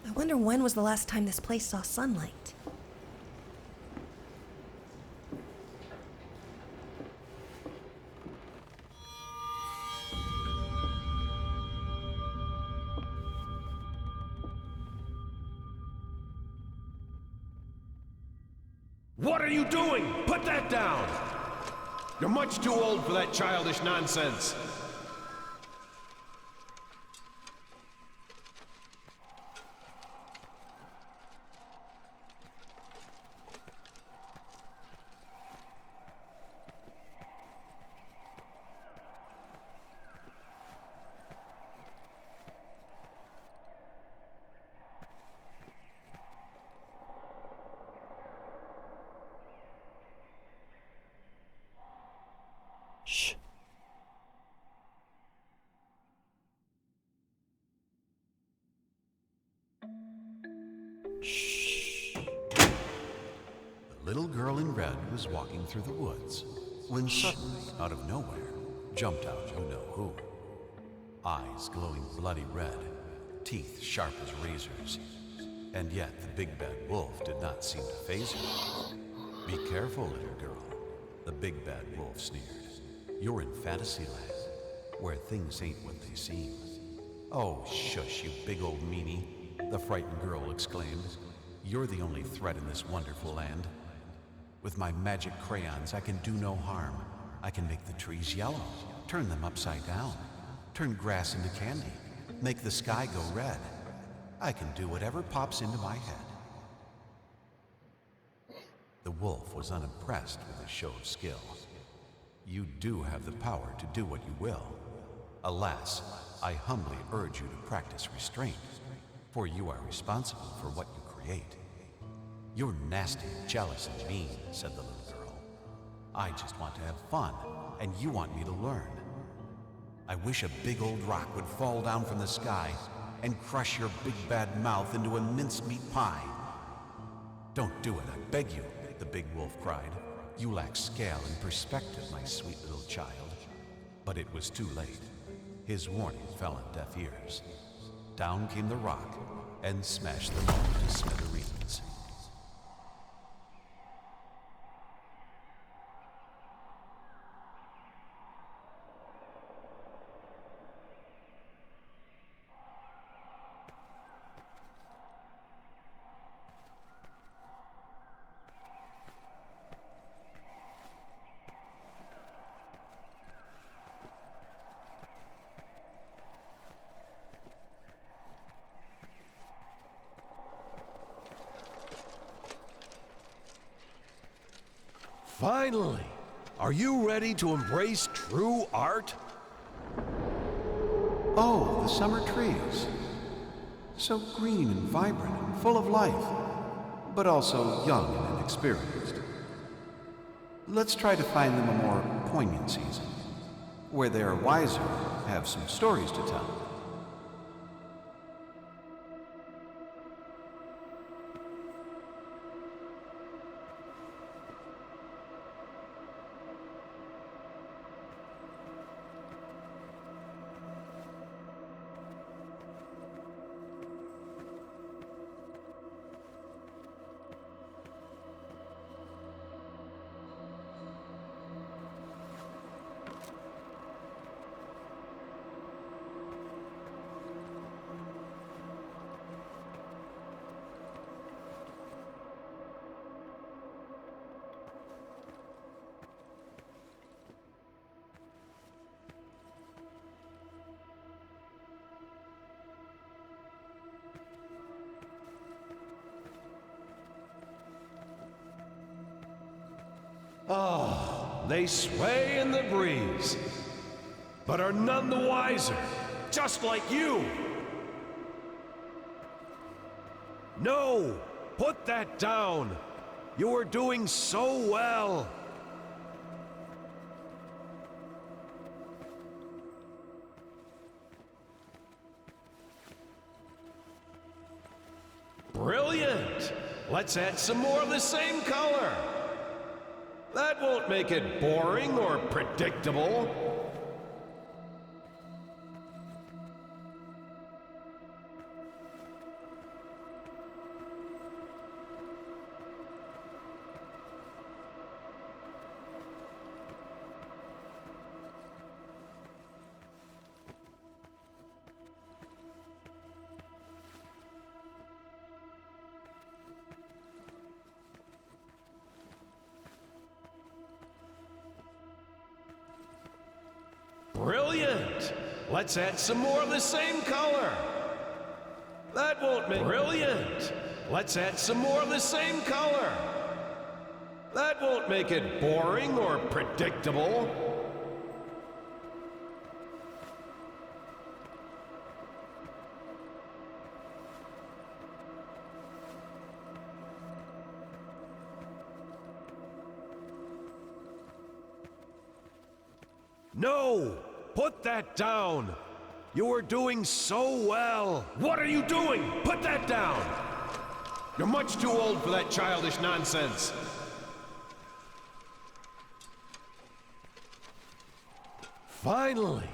I wonder when was the last time this place saw sunlight? What are you doing? Put that down! You're much too old for that childish nonsense. Shh. Shh. The little girl in red was walking through the woods when suddenly, out of nowhere, jumped out you know who. Eyes glowing bloody red, teeth sharp as razors. And yet the big bad wolf did not seem to faze her. Be careful, little girl, the big bad wolf sneered. You're in Fantasyland, where things ain't what they seem. Oh, shush, you big old meanie, the frightened girl exclaimed. You're the only threat in this wonderful land. With my magic crayons, I can do no harm. I can make the trees yellow, turn them upside down, turn grass into candy, make the sky go red. I can do whatever pops into my head. The wolf was unimpressed with his show of skill. You do have the power to do what you will. Alas, I humbly urge you to practice restraint, for you are responsible for what you create. You're nasty, jealous, and mean, said the little girl. I just want to have fun, and you want me to learn. I wish a big old rock would fall down from the sky and crush your big bad mouth into a mincemeat pie. Don't do it, I beg you, the big wolf cried. You lack scale and perspective, my sweet little child. But it was too late. His warning fell on deaf ears. Down came the rock and smashed them all to smithereens. Finally! Are you ready to embrace true art? Oh, the summer trees. So green and vibrant and full of life, but also young and inexperienced. Let's try to find them a more poignant season, where they are wiser, have some stories to tell. They sway in the breeze, but are none the wiser, just like you. No! Put that down! You are doing so well! Brilliant! Let's add some more of the same color. That won't make it boring or predictable. Brilliant! Let's add some more of the same color. That won't make... Brilliant! Let's add some more of the same color. That won't make it boring or predictable. No! Put that down! You are doing so well! What are you doing? Put that down! You're much too old for that childish nonsense. Finally!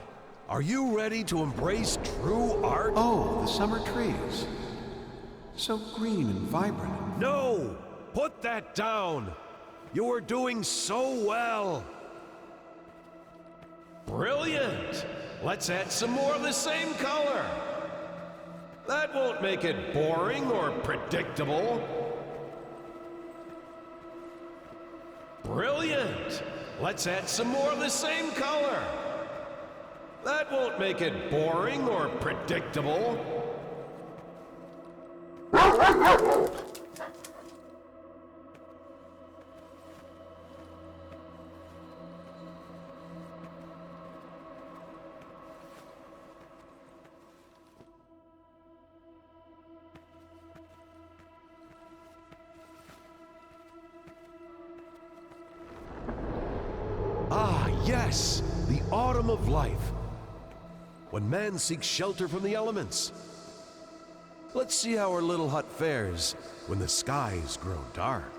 Are you ready to embrace true art? Oh, the summer trees. So green and vibrant. No! Put that down! You are doing so well! Brilliant! Let's add some more of the same color. That won't make it boring or predictable. Brilliant! Let's add some more of the same color. That won't make it boring or predictable. Ah, yes! The autumn of life. When man seeks shelter from the elements. Let's see how our little hut fares when the skies grow dark.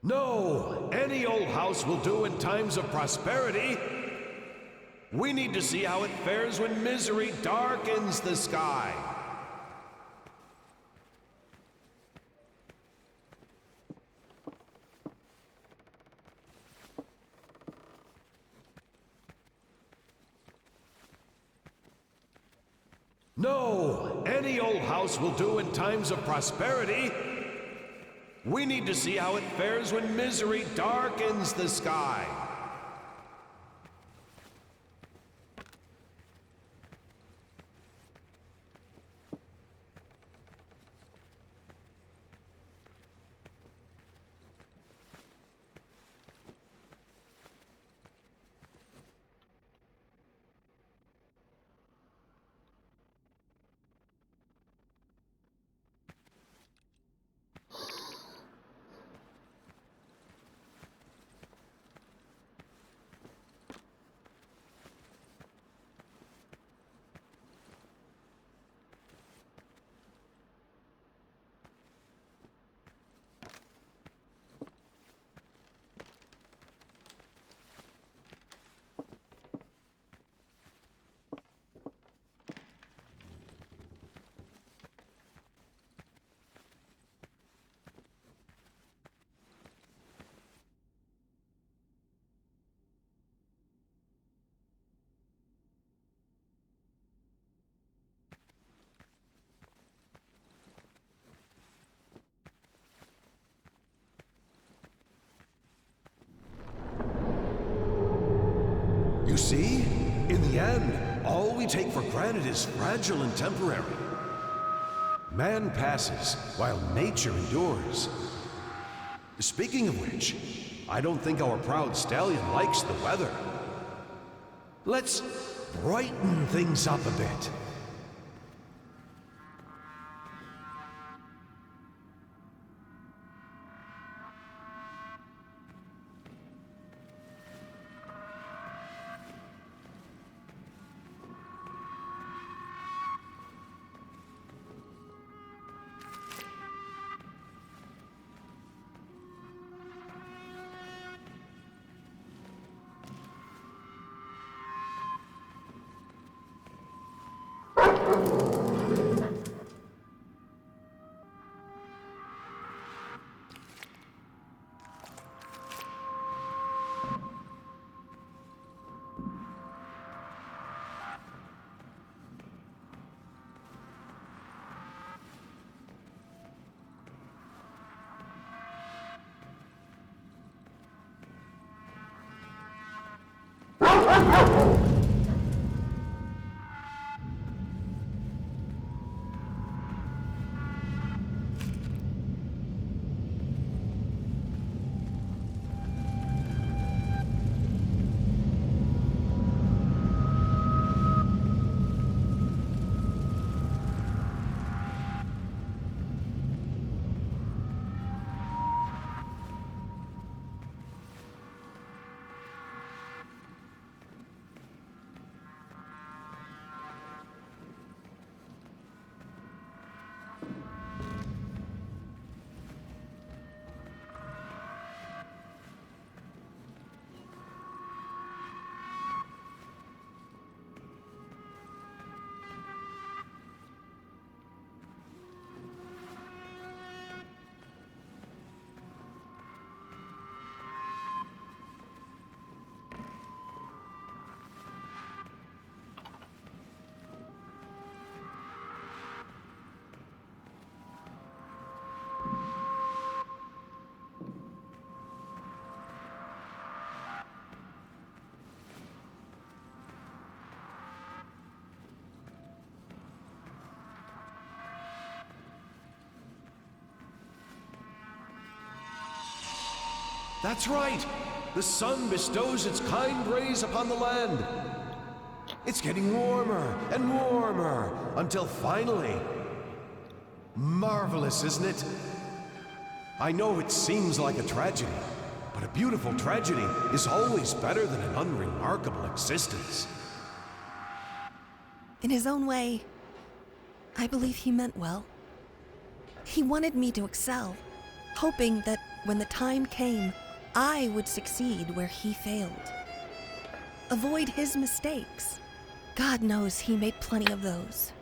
No! Any old house will do in times of prosperity. We need to see how it fares when misery darkens the sky. No, any old house will do in times of prosperity. We need to see how it fares when misery darkens the sky. You see? In the end, all we take for granted is fragile and temporary. Man passes while nature endures. Speaking of which, I don't think our proud stallion likes the weather. Let's brighten things up a bit. That's right! The sun bestows its kind rays upon the land. It's getting warmer and warmer until finally... Marvelous, isn't it? I know it seems like a tragedy, but a beautiful tragedy is always better than an unremarkable existence. In his own way, I believe he meant well. He wanted me to excel, hoping that when the time came, I would succeed where he failed. Avoid his mistakes. God knows he made plenty of those.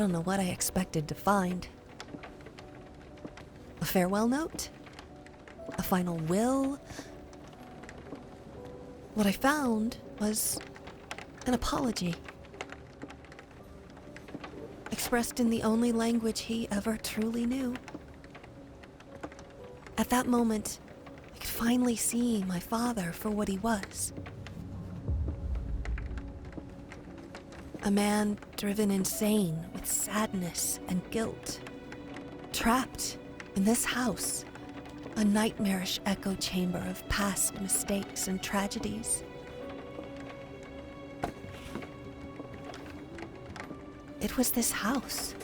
don't know what I expected to find. A farewell note? A final will? What I found was an apology, expressed in the only language he ever truly knew. At that moment, I could finally see my father for what he was. A man driven insane with sadness and guilt, trapped in this house, a nightmarish echo chamber of past mistakes and tragedies. It was this house,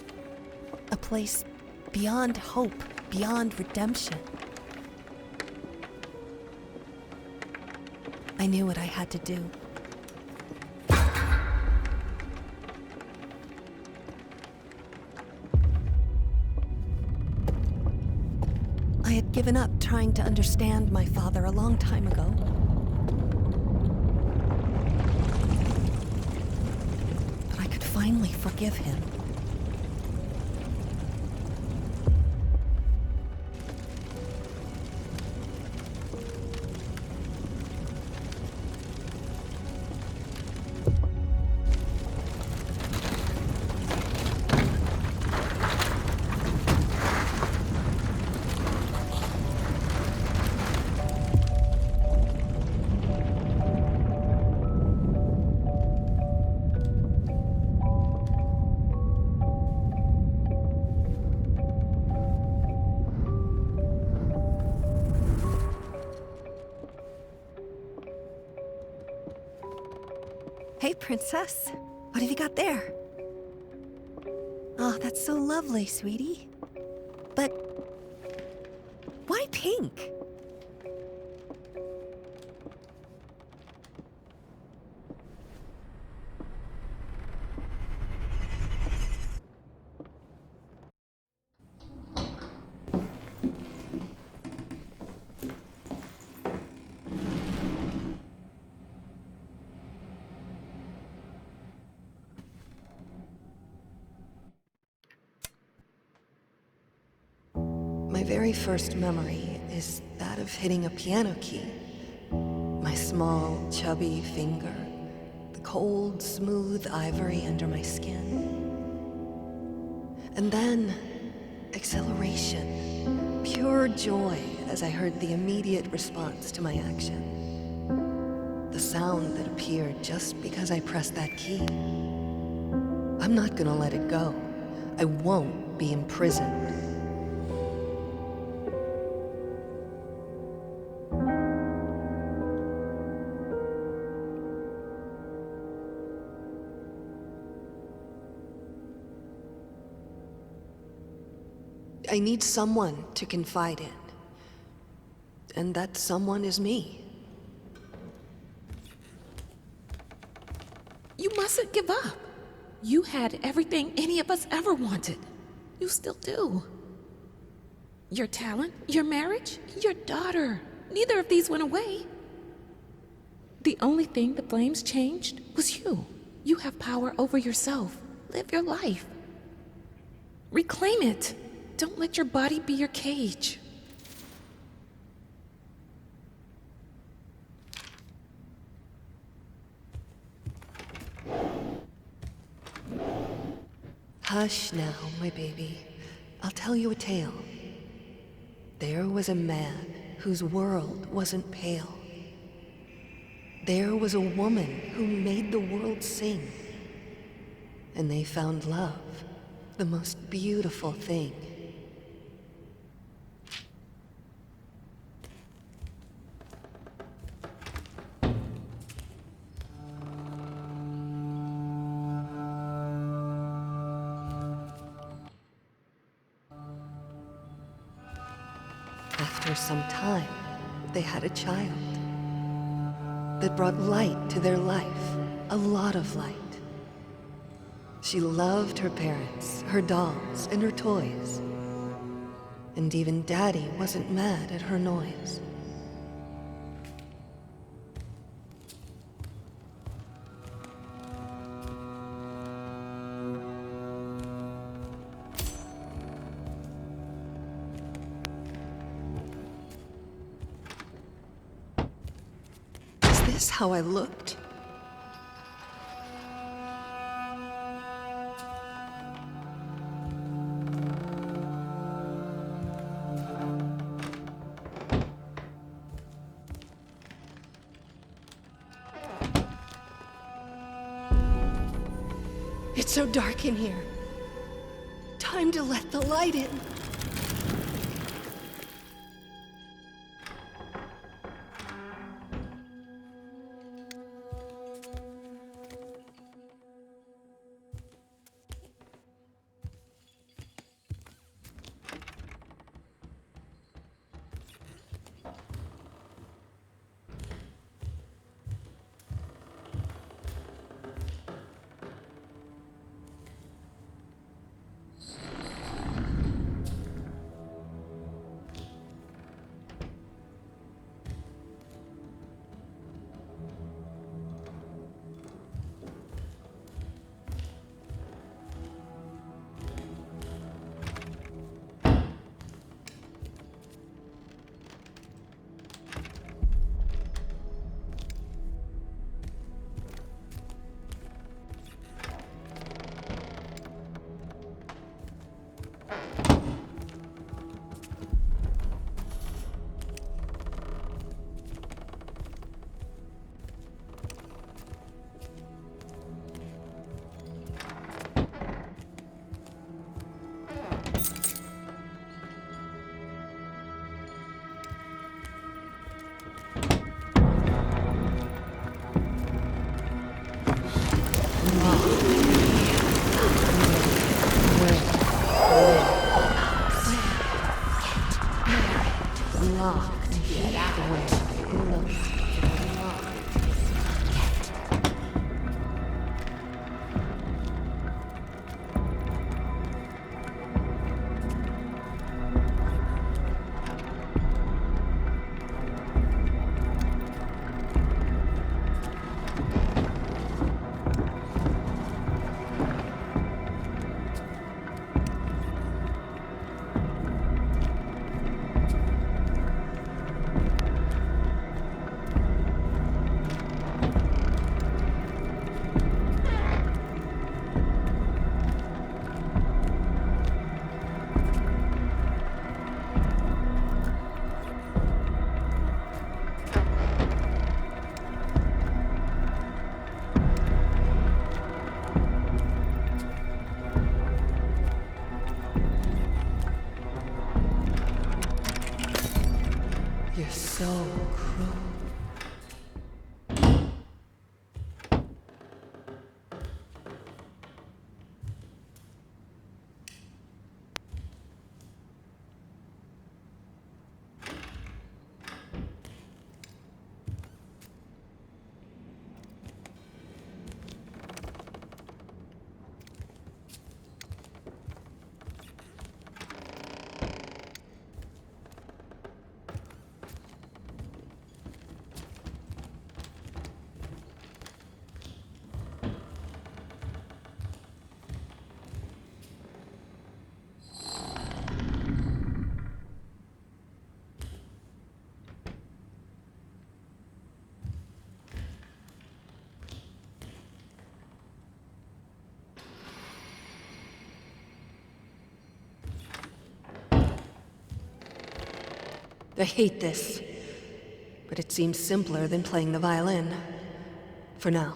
a place beyond hope, beyond redemption. I knew what I had to do. I had given up trying to understand my father a long time ago. But I could finally forgive him. Hey, princess. What have you got there? Oh, that's so lovely, sweetie. But why pink? My very first memory is that of hitting a piano key. My small, chubby finger, the cold, smooth ivory under my skin. And then, acceleration, pure joy as I heard the immediate response to my action. The sound that appeared just because I pressed that key. I'm not gonna let it go. I won't be imprisoned. I need someone to confide in. And that someone is me. You mustn't give up. You had everything any of us ever wanted. You still do. Your talent, your marriage, your daughter. Neither of these went away. The only thing the flames changed was you. You have power over yourself. Live your life. Reclaim it. Don't let your body be your cage. Hush now, my baby. I'll tell you a tale. There was a man whose world wasn't pale. There was a woman who made the world sing. And they found love, the most beautiful thing. After some time, they had a child that brought light to their life, a lot of light. She loved her parents, her dolls, and her toys. And even Daddy wasn't mad at her noise. this how I looked? It's so dark in here. Time to let the light in. You're so cruel. I hate this, but it seems simpler than playing the violin. For now.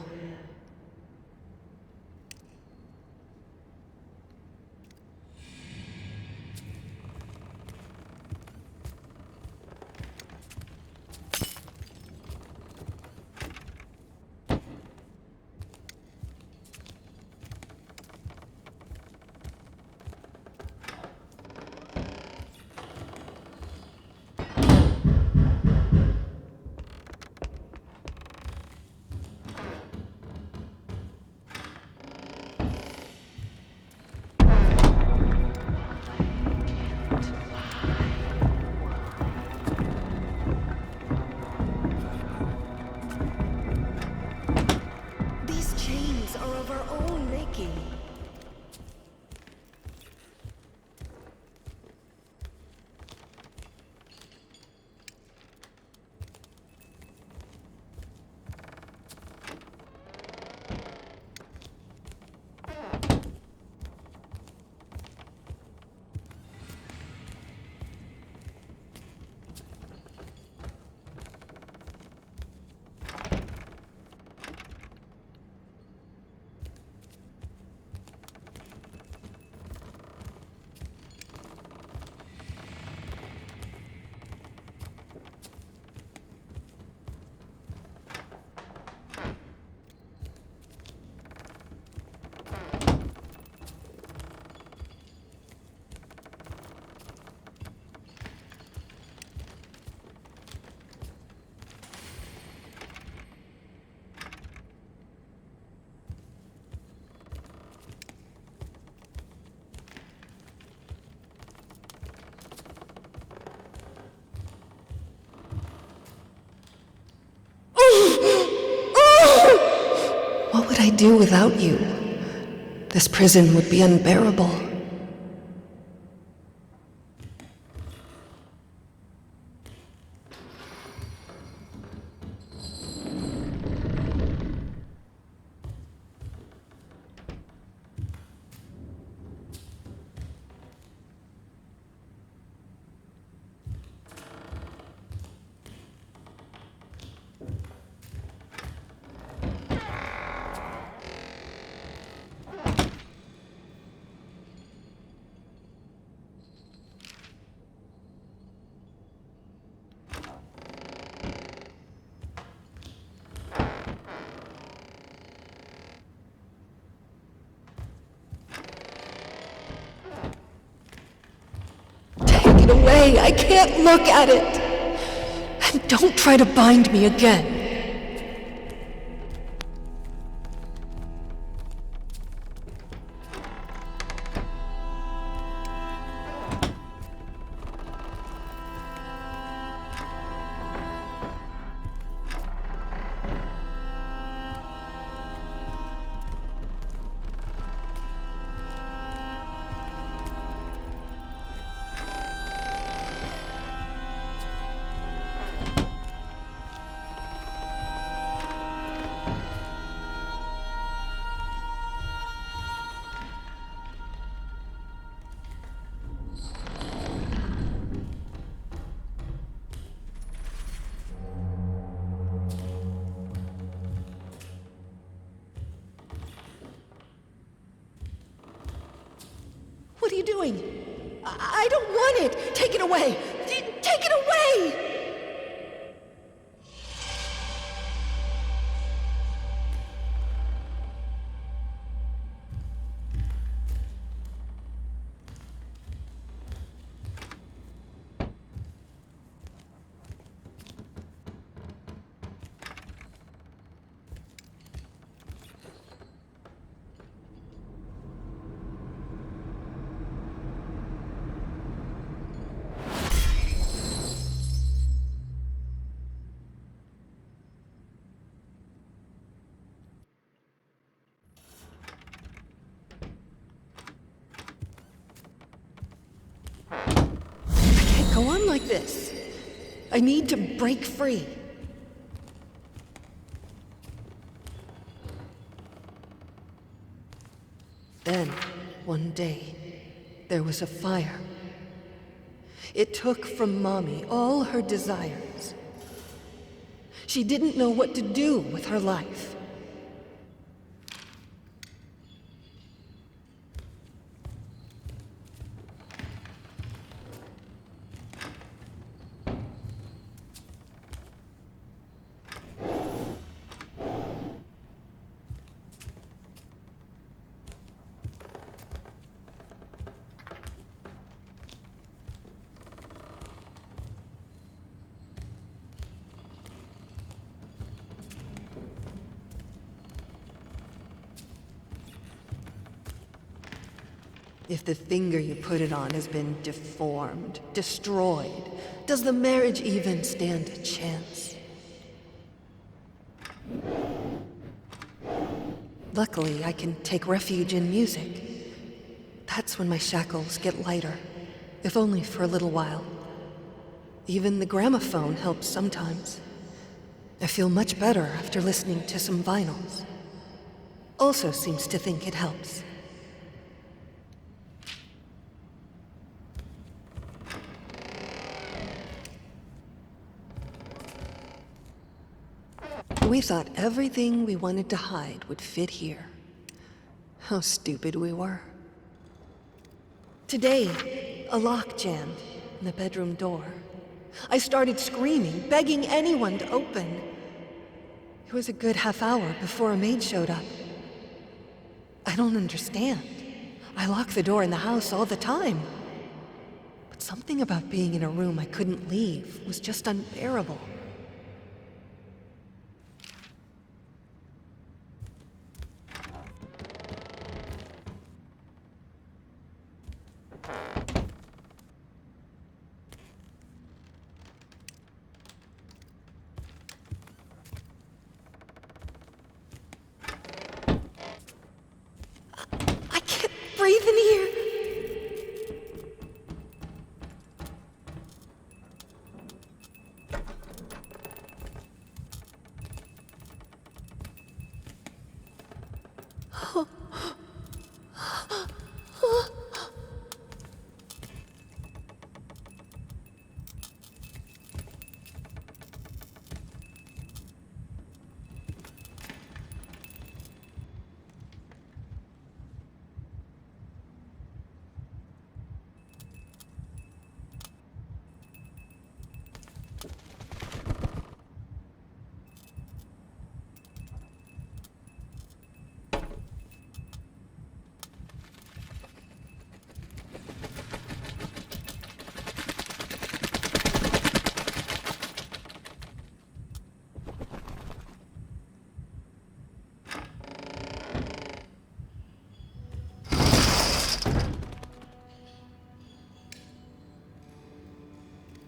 I do without you? This prison would be unbearable. Take it away. I can't look at it. And don't try to bind me again. What are you doing? I don't want it! Take it away! Take it away! Go on like this. I need to break free. Then, one day, there was a fire. It took from Mommy all her desires. She didn't know what to do with her life. If the finger you put it on has been deformed, destroyed, does the marriage even stand a chance? Luckily, I can take refuge in music. That's when my shackles get lighter, if only for a little while. Even the gramophone helps sometimes. I feel much better after listening to some vinyls. Also seems to think it helps. We thought everything we wanted to hide would fit here. How stupid we were. Today, a lock jammed in the bedroom door. I started screaming, begging anyone to open. It was a good half hour before a maid showed up. I don't understand. I lock the door in the house all the time. But something about being in a room I couldn't leave was just unbearable.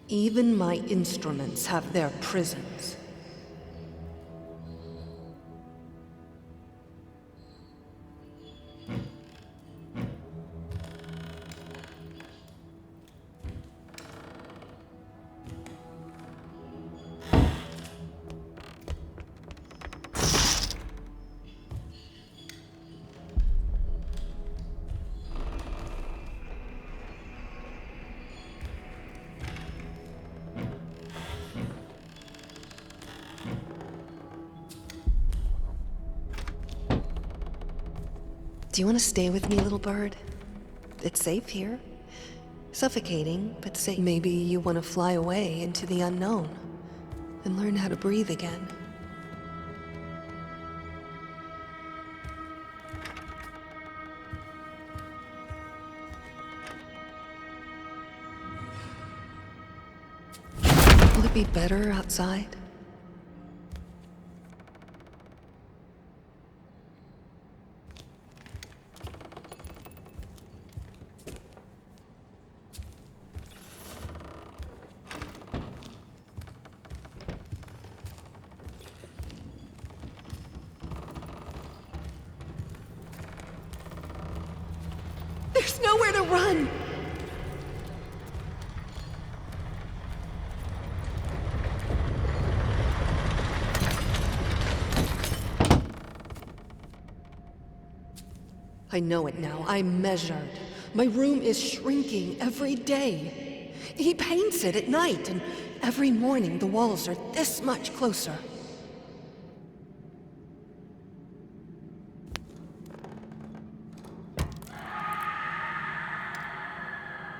Even my instruments have their prisons. Do you want to stay with me, little bird? It's safe here. Suffocating, but safe. Maybe you want to fly away into the unknown and learn how to breathe again. Will it be better outside? There's nowhere to run! I know it now. I'm measured. My room is shrinking every day. He paints it at night, and every morning the walls are this much closer.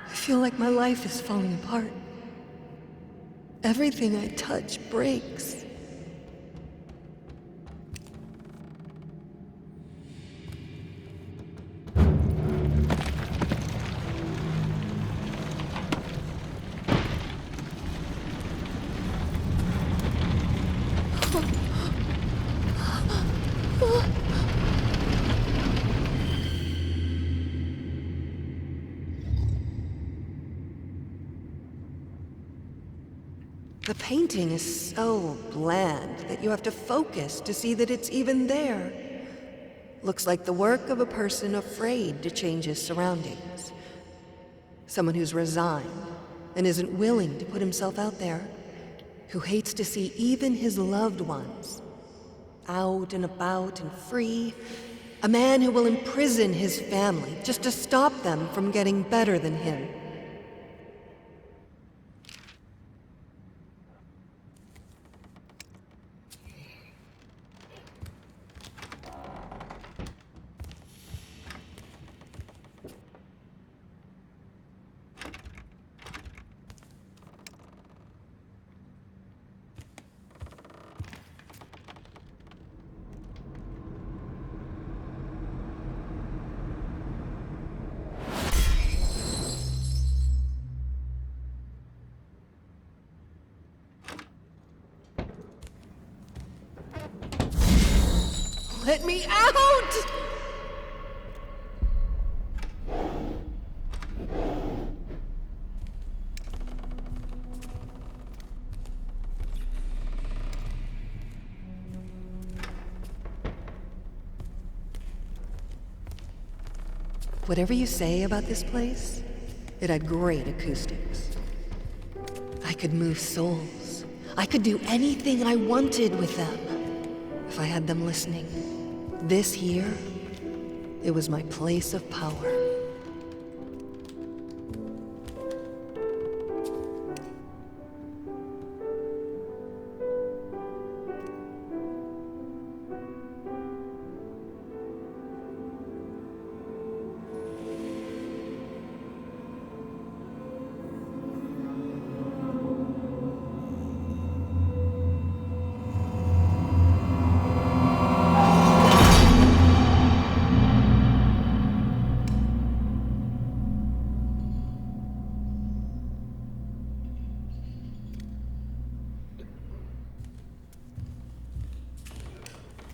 I feel like my life is falling apart. Everything I touch breaks. The painting is so bland that you have to focus to see that it's even there. Looks like the work of a person afraid to change his surroundings. Someone who's resigned and isn't willing to put himself out there. Who hates to see even his loved ones out and about and free. A man who will imprison his family just to stop them from getting better than him. Let me out! Whatever you say about this place, it had great acoustics. I could move souls. I could do anything I wanted with them, if I had them listening. This here, it was my place of power.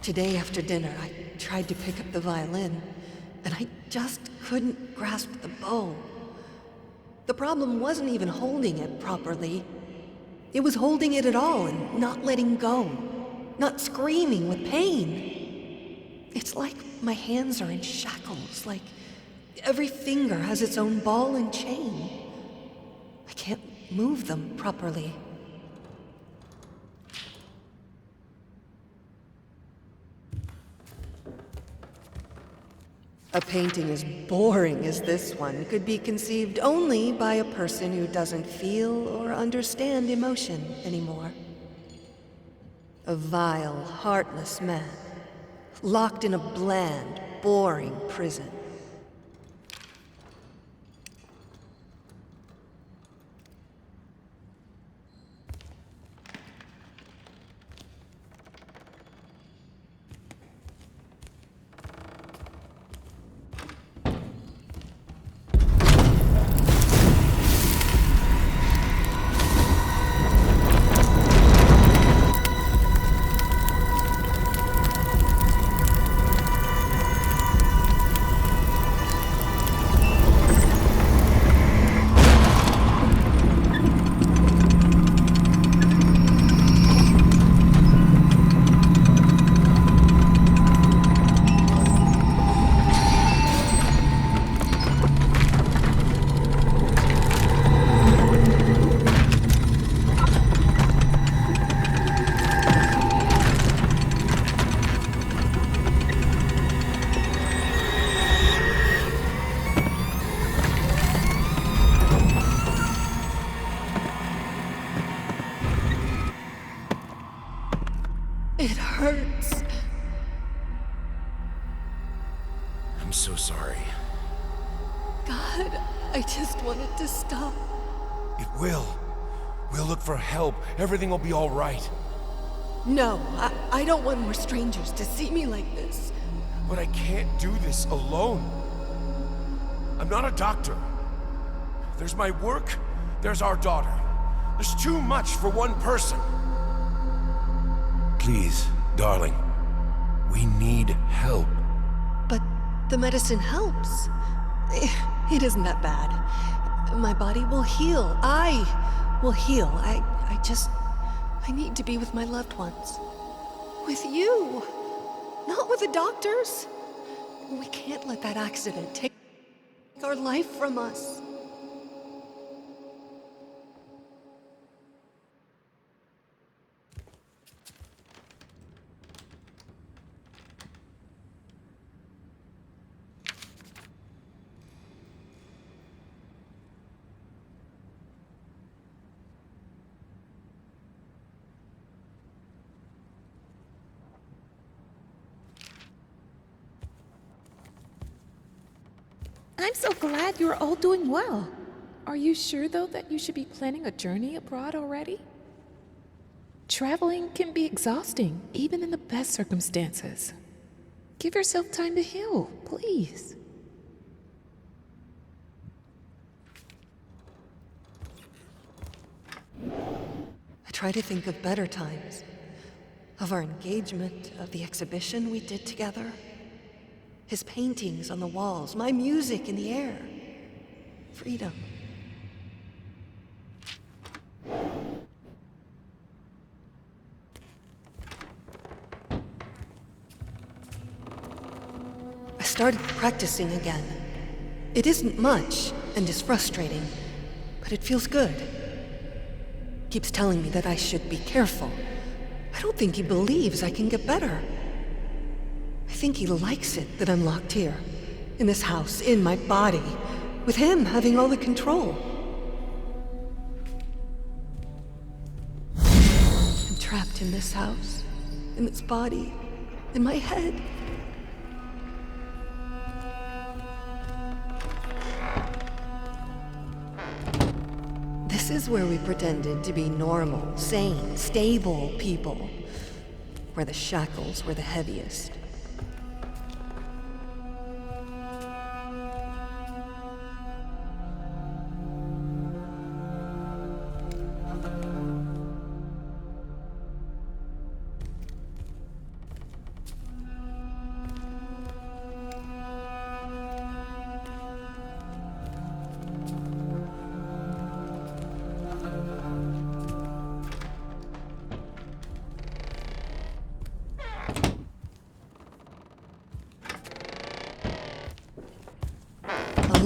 Today after dinner, I tried to pick up the violin, and I just couldn't grasp the bow. The problem wasn't even holding it properly. It was holding it at all and not letting go, not screaming with pain. It's like my hands are in shackles, like every finger has its own ball and chain. I can't move them properly. A painting as boring as this one could be conceived only by a person who doesn't feel or understand emotion anymore. A vile, heartless man, locked in a bland, boring prison. It hurts. I'm so sorry. God, I just wanted to stop. It will. We'll look for help. Everything will be all right. No, I don't want more strangers to see me like this. But I can't do this alone. I'm not a doctor. There's my work, there's our daughter. There's too much for one person. Please, darling, we need help. But the medicine helps. It isn't that bad. My body will heal. I will heal. I need to be with my loved ones. With you. Not with the doctors. We can't let that accident take our life from us. I'm so glad you're all doing well. Are you sure, though, that you should be planning a journey abroad already? Traveling can be exhausting, even in the best circumstances. Give yourself time to heal, please. I try to think of better times. Of our engagement, of the exhibition we did together. His paintings on the walls, my music in the air. Freedom. I started practicing again. It isn't much and is frustrating, but it feels good. Keeps telling me that I should be careful. I don't think he believes I can get better. I think he likes it that I'm locked here, in this house, in my body, with him having all the control. I'm trapped in this house, in this body, in my head. This is where we pretended to be normal, sane, stable people, where the shackles were the heaviest.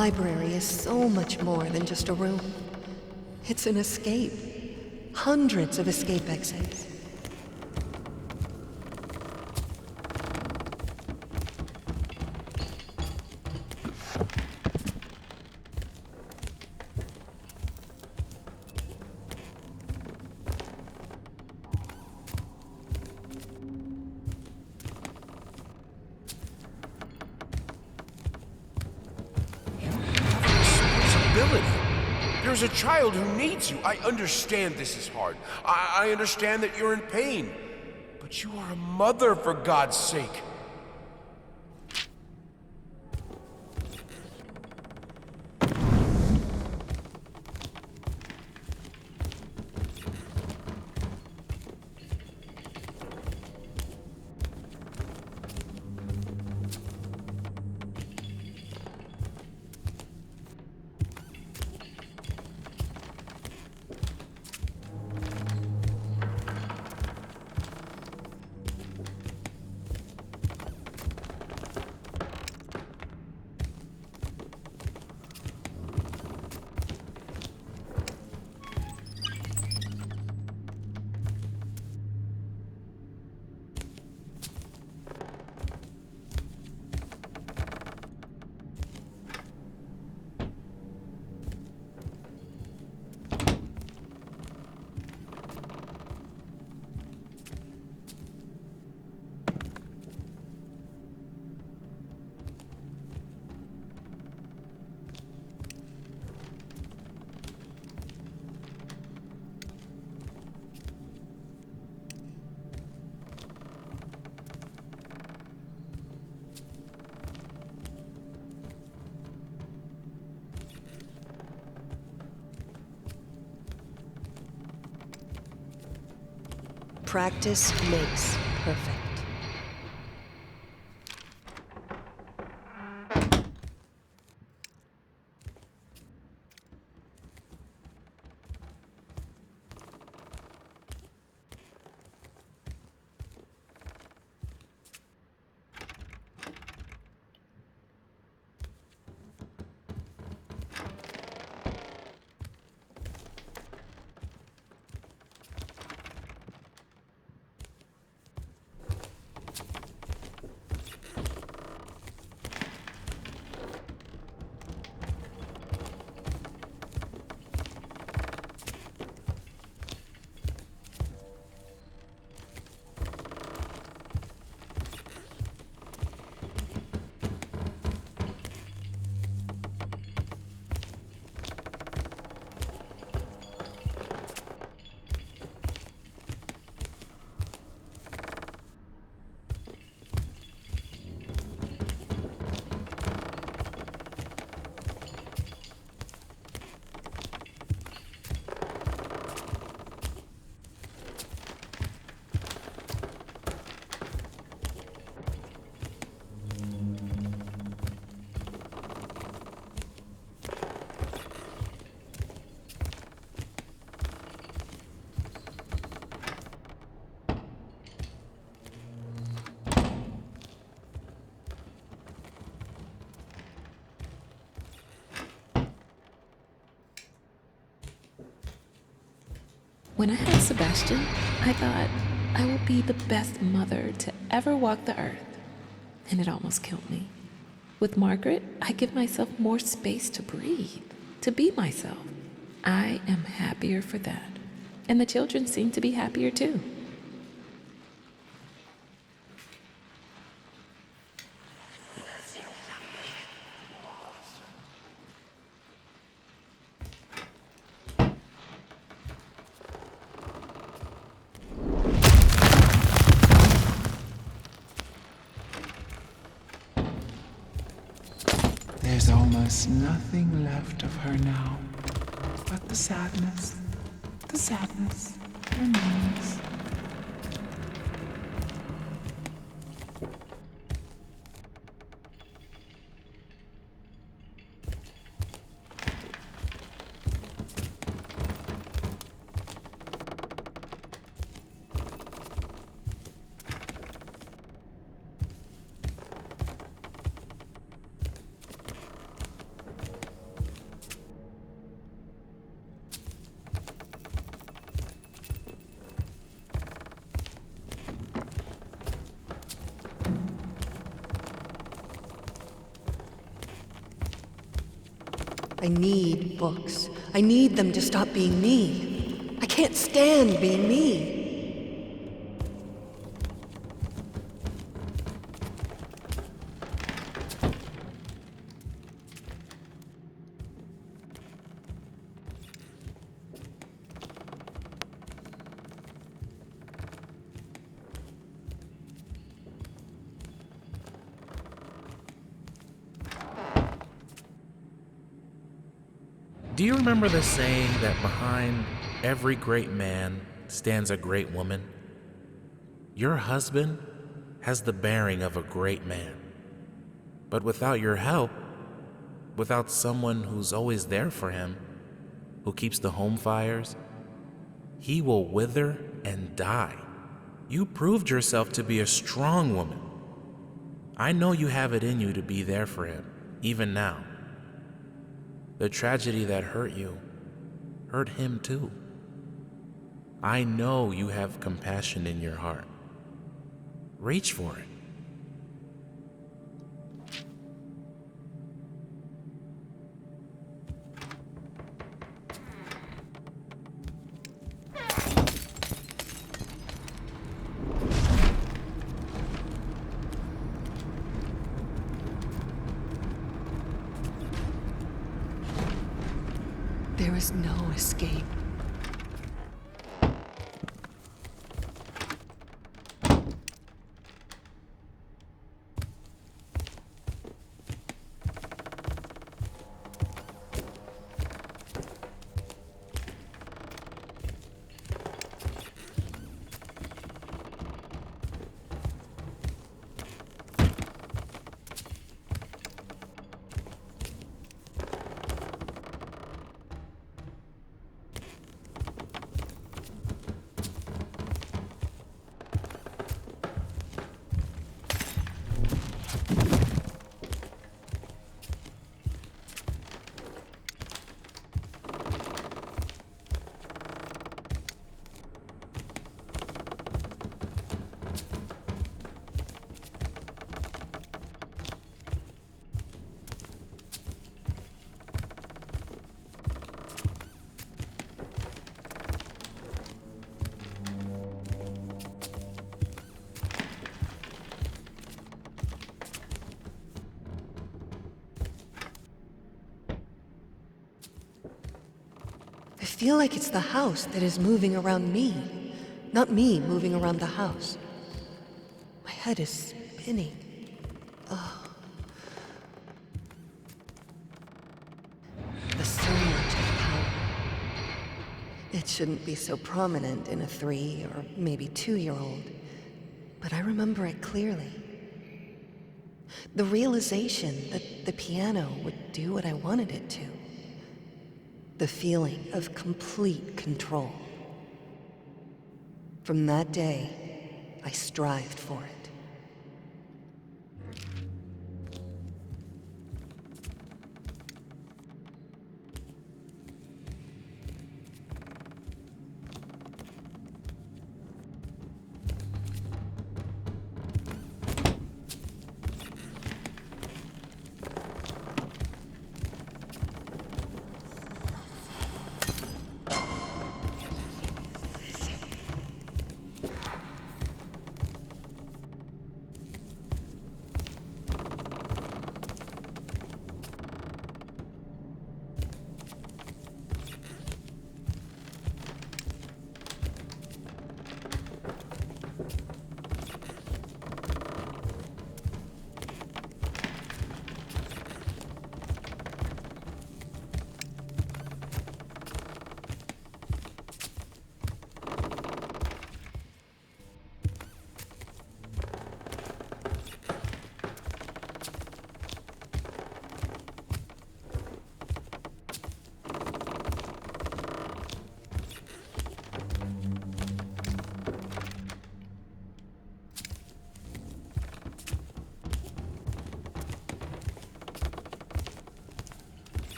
library is so much more than just a room. It's an escape. Hundreds of escape exits. There's a child who needs you. I understand this is hard. I understand that you're in pain. But you are a mother, for God's sake. Practice makes perfect. When I had Sebastian, I thought I will be the best mother to ever walk the earth. And it almost killed me. With Margaret, I give myself more space to breathe, to be myself. I am happier for that. And the children seem to be happier too. There's almost nothing left of her now, but the sadness remains. I need books. I need them to stop being me. I can't stand being me. Do you remember the saying that behind every great man stands a great woman? Your husband has the bearing of a great man. But without your help, without someone who's always there for him, who keeps the home fires, he will wither and die. You proved yourself to be a strong woman. I know you have it in you to be there for him, even now. The tragedy that hurt you hurt him too. I know you have compassion in your heart. Reach for it. There is no escape. I feel like it's the house that is moving around me, not me moving around the house. My head is spinning. Oh. The so much of power. It shouldn't be so prominent in a 3 or maybe 2-year-old, but I remember it clearly. The realization that the piano would do what I wanted it to. The feeling of complete control. From that day, I strived for it.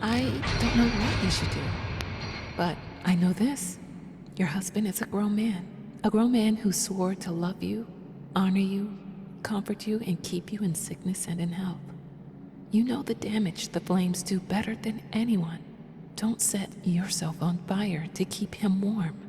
I don't know what you should do, but I know this. Your husband is a grown man. A grown man who swore to love you, honor you, comfort you, and keep you in sickness and in health. You know the damage the flames do better than anyone. Don't set yourself on fire to keep him warm.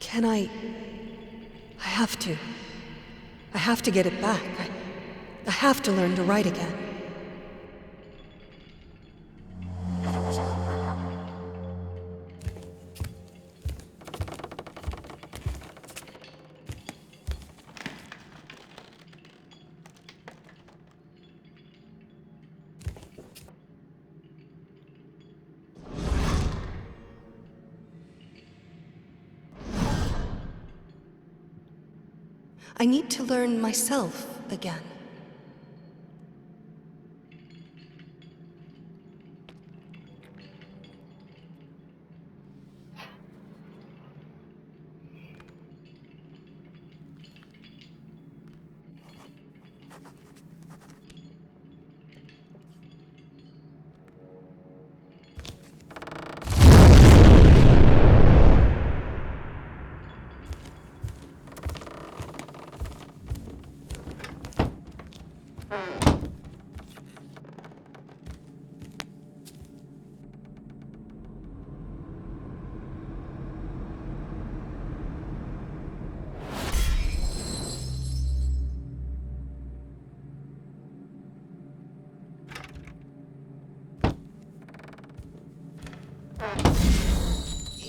Can I have to get it back. I have to learn to write again. I need to learn myself again.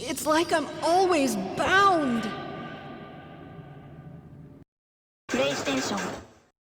It's like I'm always bound. プレイステーション